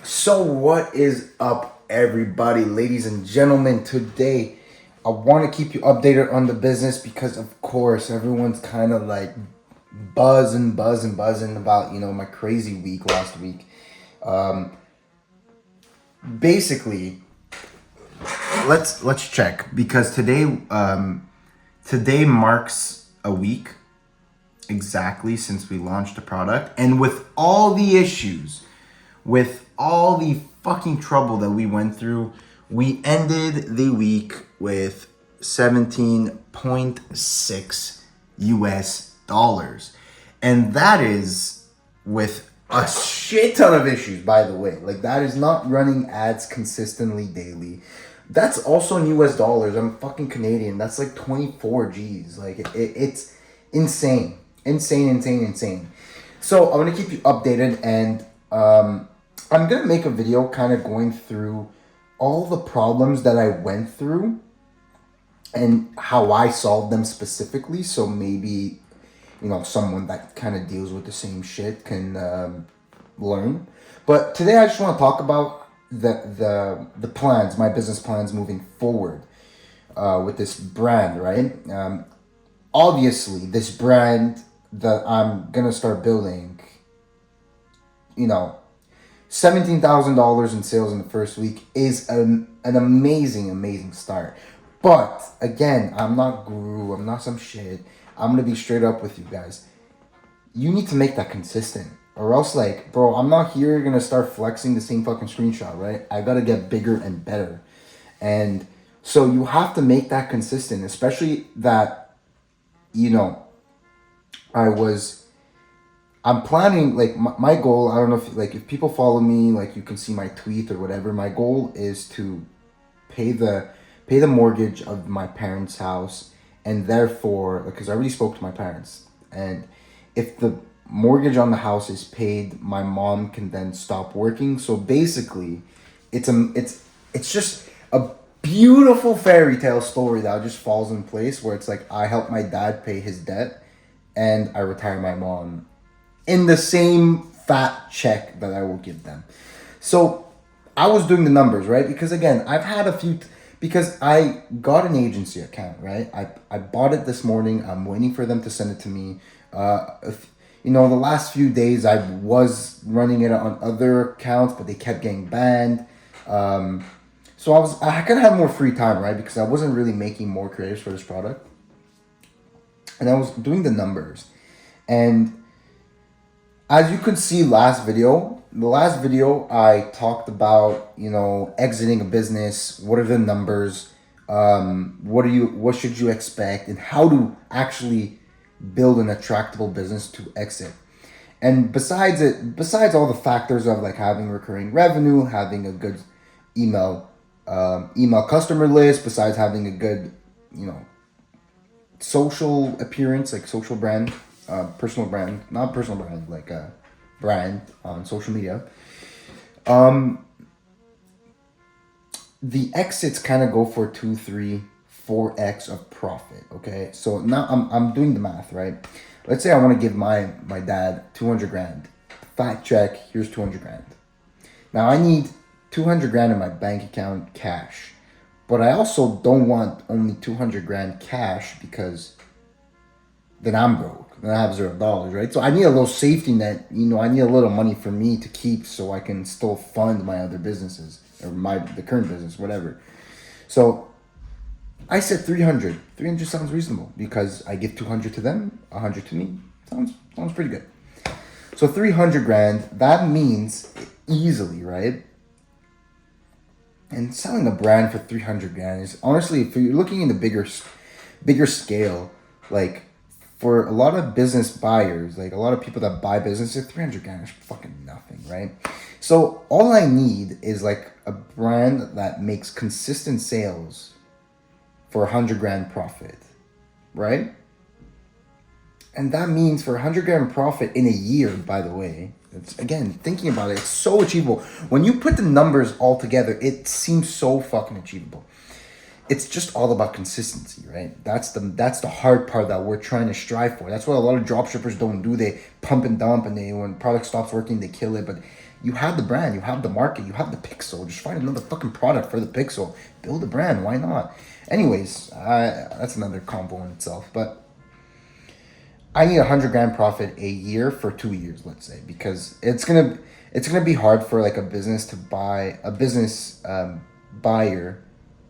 So what is up, everybody, ladies and gentlemen? Today I want to keep you updated on the business because of course everyone's kind of like buzzing about my crazy week last week. Basically, let's check because today marks a week exactly since we launched the product, and with all the issues, with all the fucking trouble that we went through, we ended the week with 17.6 US dollars. And that is with a shit ton of issues, by the way. Like, that is not running ads consistently daily. That's also in US dollars. I'm fucking Canadian. That's like 24 G's. Like, it's insane. Insane. So I'm gonna keep you updated, and I'm gonna make a video kind of going through all the problems that I went through and how I solved them specifically. So maybe someone that kind of deals with the same shit can learn. But today I just want to talk about the plans, my business plans moving forward with this brand, right? Obviously, this brand that I'm gonna start building, $17,000 in sales in the first week is an amazing start. But again, I'm not guru, I'm not some shit. I'm gonna be straight up with you guys. You need to make that consistent, or else, like, bro, I'm not here gonna start flexing the same fucking screenshot, right? I gotta get bigger and better. And so you have to make that consistent, especially that, I'm planning, like, my goal, I don't know if people follow me, like, you can see my tweet or whatever. My goal is to pay the mortgage of my parents' house, and therefore, because I already spoke to my parents, and if the mortgage on the house is paid, my mom can then stop working. So basically, it's just a beautiful fairy tale story that just falls in place, where it's like I help my dad pay his debt and I retire my mom in the same fat check that I will give them. So I was doing the numbers, right? Because again, I've had a few, because I got an agency account, right? I bought it this morning. I'm waiting for them to send it to me. The last few days I was running it on other accounts, but they kept getting banned. So I kind of had more free time, right? Because I wasn't really making more creatives for this product. And I was doing the numbers. And as you could see the last video I talked about, exiting a business, what are the numbers, what should you expect, and how to actually build an attractable business to exit. And besides all the factors of like having recurring revenue, having a good email customer list, besides having a good, social appearance, like social brand, personal brand, not personal brand, like a brand on social media. The exits kind of go for 2, 3, 4x of profit. Okay, so now I'm doing the math, right? Let's say I want to give my dad 200 grand. Fat check. Here's 200 grand. Now I need 200 grand in my bank account cash. But I also don't want only 200 grand cash, because then I'm broke. Then I have $0, right? So I need a little safety net. I need a little money for me to keep so I can still fund my other businesses, or the current business, whatever. So I said 300. 300 sounds reasonable because I give 200 to them, 100 to me. Sounds pretty good. So 300 grand, that means easily, right? And selling a brand for 300 grand is, honestly, if you're looking in the bigger scale, like for a lot of business buyers, like a lot of people that buy businesses, 300 grand is fucking nothing, right? So all I need is like a brand that makes consistent sales for 100 grand profit, right? And that means for 100 grand profit in a year, by the way, it's, again, thinking about it, it's so achievable. When you put the numbers all together, it seems so fucking achievable. It's just all about consistency, right? That's the hard part that we're trying to strive for. That's what a lot of dropshippers don't do. They pump and dump, and when product stops working, they kill it. But You have the brand, you have the market, you have the pixel. Just find another fucking product for the pixel. Build a brand, why not? Anyways, that's another combo in itself. But I need 100 grand profit a year for 2 years, let's say, because it's gonna be hard for like a business to buy a business buyer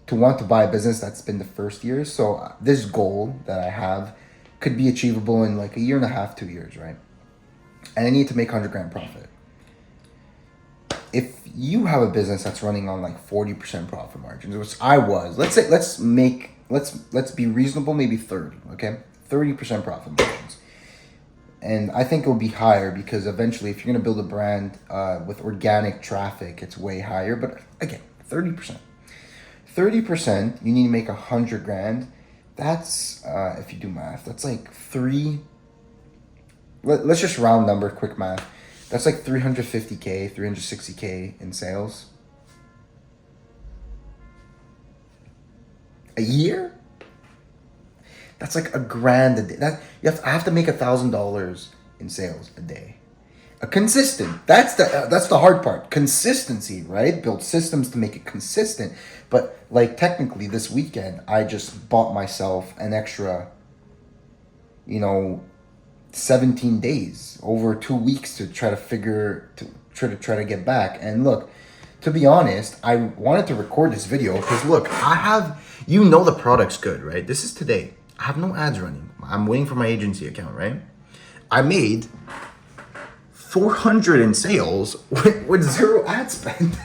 to want to buy a business that's been the first year. So this goal that I have could be achievable in like a year and a half, 2 years, right? And I need to make 100 grand profit. If you have a business that's running on like 40% profit margins, which I was, let's be reasonable, maybe 30, okay? 30% profit margins. And I think it will be higher because eventually if you're going to build a brand with organic traffic, it's way higher. But again, 30%. 30%, you need to make 100 grand. That's, if you do math, that's like let's just round number, quick math. That's like 350K, 360K in sales. A year? That's like $1,000 a day. I have to make $1,000 in sales a day. A consistent. That's the hard part. Consistency, right? Build systems to make it consistent. But like technically this weekend, I just bought myself an extra, 17 days over 2 weeks to try to get back. And look, to be honest, I wanted to record this video because look, the product's good, right? This is today. I have no ads running. I'm waiting for my agency account, right? I made 400 in sales with zero ad spend.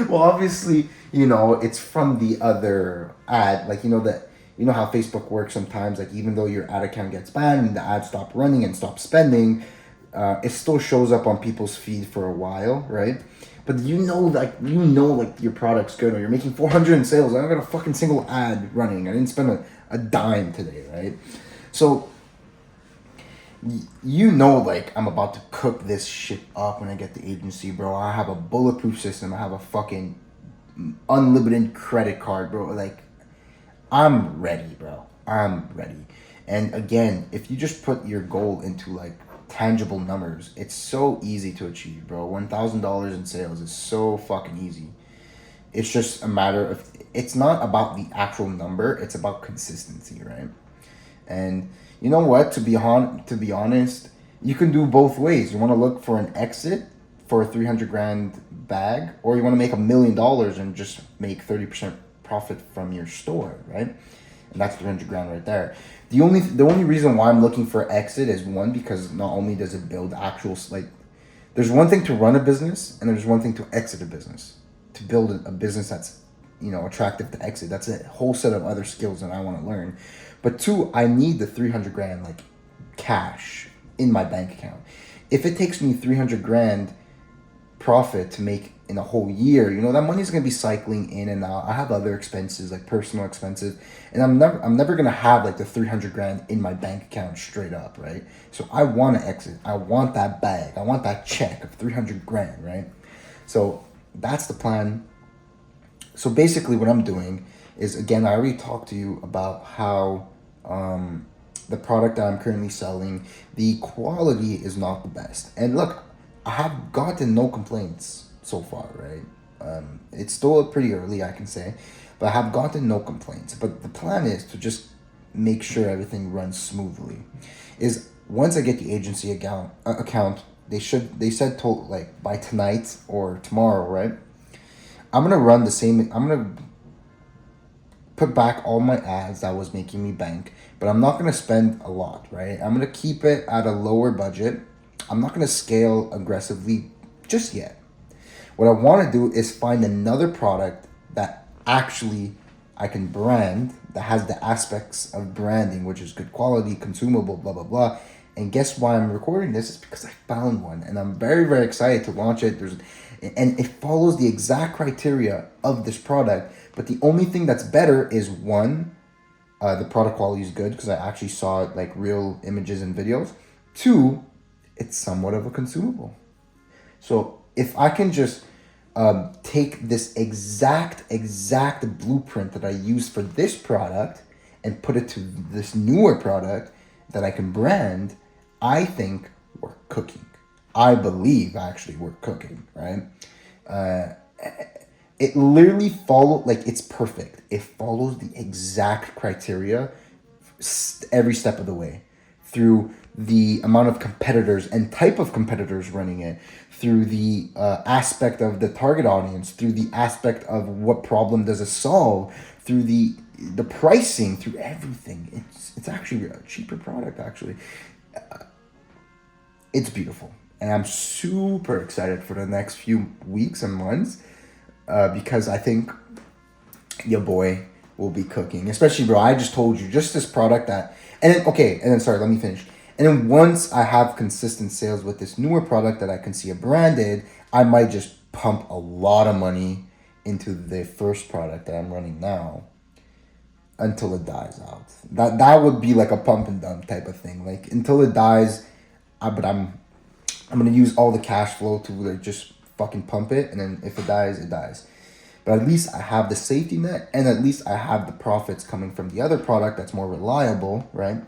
Well, obviously, it's from the other ad, like, how Facebook works sometimes, like even though your ad account gets banned and the ad stopped running and stopped spending, it still shows up on people's feed for a while, right? But like your product's good, or you're making 400 in sales. I don't got a fucking single ad running. I didn't spend a dime today, right? So, like I'm about to cook this shit up when I get the agency, bro. I have a bulletproof system. I have a fucking unlimited credit card, bro. Like, I'm ready, bro. I'm ready. And again, if you just put your goal into like tangible numbers, it's so easy to achieve, bro. $1,000 in sales is so fucking easy. It's just a matter of, it's not about the actual number, it's about consistency, right? And you know what, to be honest, you can do both ways. You want to look for an exit for a 300 grand bag, or you want to make $1 million and just make 30% profit from your store, right? And that's 300 grand right there. The only reason why I'm looking for exit is one, because not only does it build actual, like, there's one thing to run a business and there's one thing to exit a business. To build a business that's, attractive to exit. That's a whole set of other skills that I want to learn. But two, I need the 300 grand like cash in my bank account. If it takes me 300 grand profit to make in a whole year, that money's gonna be cycling in and out. I have other expenses, like personal expenses, and I'm never gonna have like the 300 grand in my bank account straight up, right? So I want to exit. I want that bag. I want that check of 300 grand, right? So that's the plan. So basically what I'm doing is, again, I already talked to you about how the product that I'm currently selling, the quality is not the best. And look, I have gotten no complaints so far, right? It's still pretty early, I can say, but I have gotten no complaints. But the plan is to just make sure everything runs smoothly. Is once I get the agency account, they said like by tonight or tomorrow, right? I'm gonna put back all my ads that was making me bank, but I'm not gonna spend a lot, right? I'm gonna keep it at a lower budget. I'm not gonna scale aggressively just yet. What I want to do is find another product that actually I can brand, that has the aspects of branding, which is good quality, consumable, blah, blah, blah. And guess why I'm recording this? Is because I found one and I'm very, very excited to launch it. And it follows the exact criteria of this product. But the only thing that's better is one, the product quality is good because I actually saw like real images and videos. Two, it's somewhat of a consumable. So if I can just take this exact blueprint that I used for this product and put it to this newer product that I can brand, I think we're cooking. I believe actually we're cooking, right? It literally it's perfect. It follows the exact criteria every step of the way, through the amount of competitors and type of competitors running it, through the aspect of the target audience, through the aspect of what problem does it solve, through the pricing, through everything. It's actually a cheaper product. Actually, it's beautiful, and I'm super excited for the next few weeks and months, because I think your boy will be cooking. Especially, bro, I just told you, just this product that, and then, okay, and then, sorry, let me finish. And then once I have consistent sales with this newer product that I can see it branded, I might just pump a lot of money into the first product that I'm running now until it dies out. That would be like a pump and dump type of thing. Like, until it dies, but I'm gonna use all the cash flow to like just fucking pump it, and then if it dies, it dies. But at least I have the safety net, and at least I have the profits coming from the other product that's more reliable, right?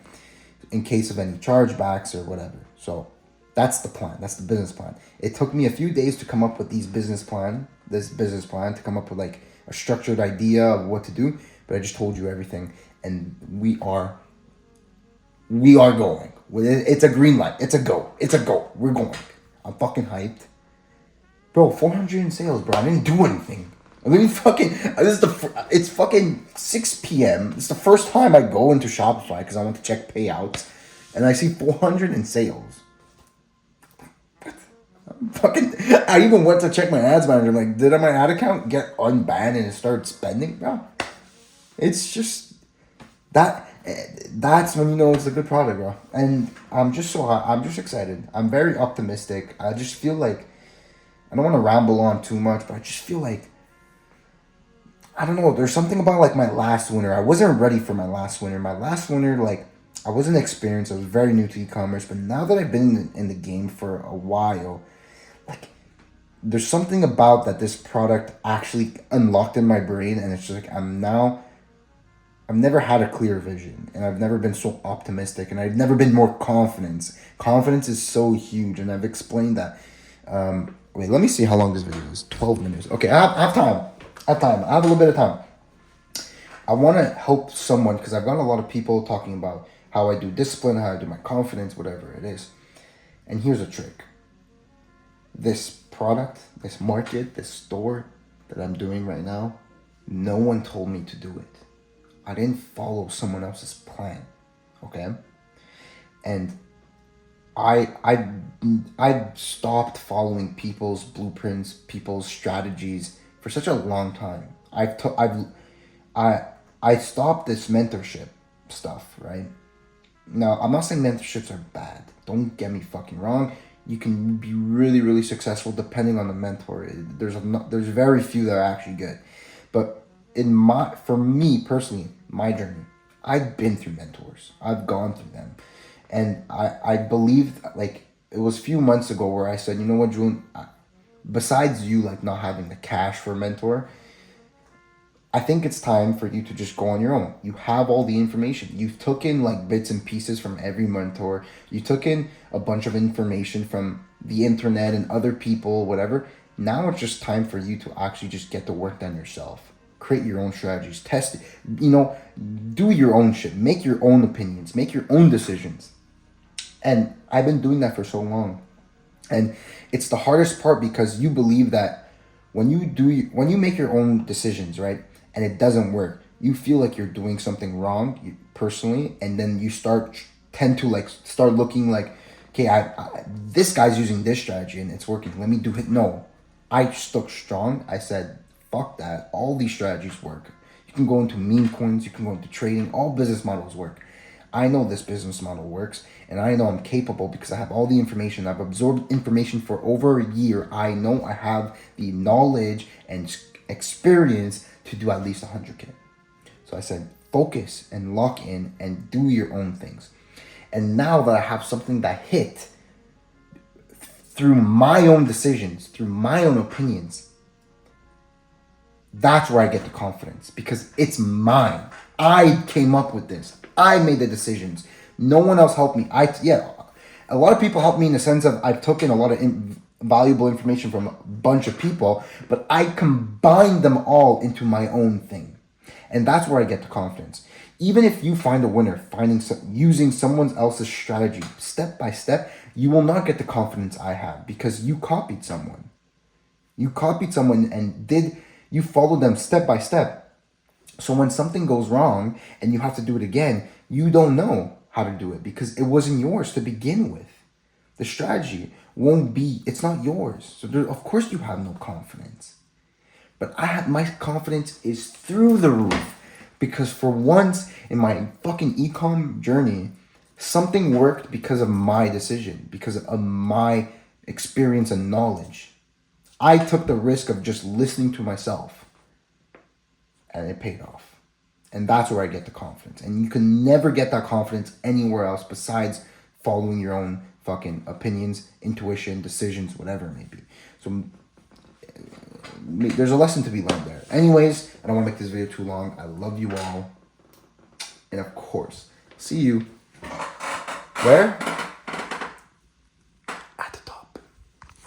In case of any chargebacks or whatever. So that's the plan. That's the business plan. It took me a few days to come up with this business plan, to come up with like a structured idea of what to do. But I just told you everything, and we are going. It's a green light. It's a go. We're going. I'm fucking hyped. Bro, 400 in sales, bro. I didn't do anything. I mean, it's fucking 6 p.m. It's the first time I go into Shopify because I want to check payouts, and I see 400 in sales. I even went to check my ads manager. I'm like, did my ad account get unbanned and it started spending? No. It's just that's when you know it's a good product, bro. And I'm just excited. I'm very optimistic. I just feel like, I don't want to ramble on too much, but I just feel like, I don't know, there's something about like my last winter. I wasn't ready for my last winter. My last winter, like, I wasn't experienced. I was very new to e-commerce, but now that I've been in the game for a while, like, there's something about that this product actually unlocked in my brain, and it's just like, I've never had a clear vision, and I've never been so optimistic, and I've never been more confident. Confidence is so huge, and I've explained that. Wait, let me see how long this video is. 12 minutes. Okay, I have time. I have a little bit of time. I want to help someone, because I've got a lot of people talking about how I do discipline, how I do my confidence, whatever it is. And here's a trick. This product, this market, this store that I'm doing right now, no one told me to do it. I didn't follow someone else's plan, okay? And I stopped following people's blueprints, people's strategies for such a long time. I stopped this mentorship stuff, right? Now, I'm not saying mentorships are bad. Don't get me fucking wrong. You can be really, really successful depending on the mentor. There's very few that are actually good. But for me personally, my journey, I've been through mentors. I've gone through them. And I believe, like, it was a few months ago where I said, you know what, Julian, besides you, like, not having the cash for a mentor, I think it's time for you to just go on your own. You have all the information. You've taken like bits and pieces from every mentor. You took in a bunch of information from the internet and other people, whatever. Now it's just time for you to actually just get the work done yourself. Create your own strategies. Test it. Do your own shit. Make your own opinions. Make your own decisions. And I've been doing that for so long. And it's the hardest part, because you believe that when you make your own decisions, right, and it doesn't work, you feel like you're doing something wrong personally, and then you start looking like, okay, this guy's using this strategy and it's working. Let me do it. No, I stuck strong. I said, fuck that. All these strategies work. You can go into meme coins. You can go into trading. All business models work. I know this business model works, and I know I'm capable because I have all the information. I've absorbed information for over a year. I know I have the knowledge and experience to do at least 100K. So I said, focus and lock in and do your own things. And now that I have something that hit through my own decisions, through my own opinions, that's where I get the confidence, because it's mine. I came up with this. I made the decisions. No one else helped me. A lot of people helped me in the sense of I've taken a lot of valuable information from a bunch of people, but I combine them all into my own thing. And that's where I get the confidence. Even if you find a winner, using someone else's strategy step by step, you will not get the confidence I have because you copied someone. You copied someone and you followed them step by step. So when something goes wrong and you have to do it again, you don't know how to do it because it wasn't yours to begin with. The strategy it's not yours. So of course you have no confidence. But my confidence is through the roof because for once in my fucking ecom journey, something worked because of my decision, because of my experience and knowledge. I took the risk of just listening to myself and it paid off. And that's where I get the confidence. And you can never get that confidence anywhere else besides following your own fucking opinions, intuition, decisions, whatever it may be. So there's a lesson to be learned there. Anyways, I don't want to make this video too long. I love you all. And of course, see you where?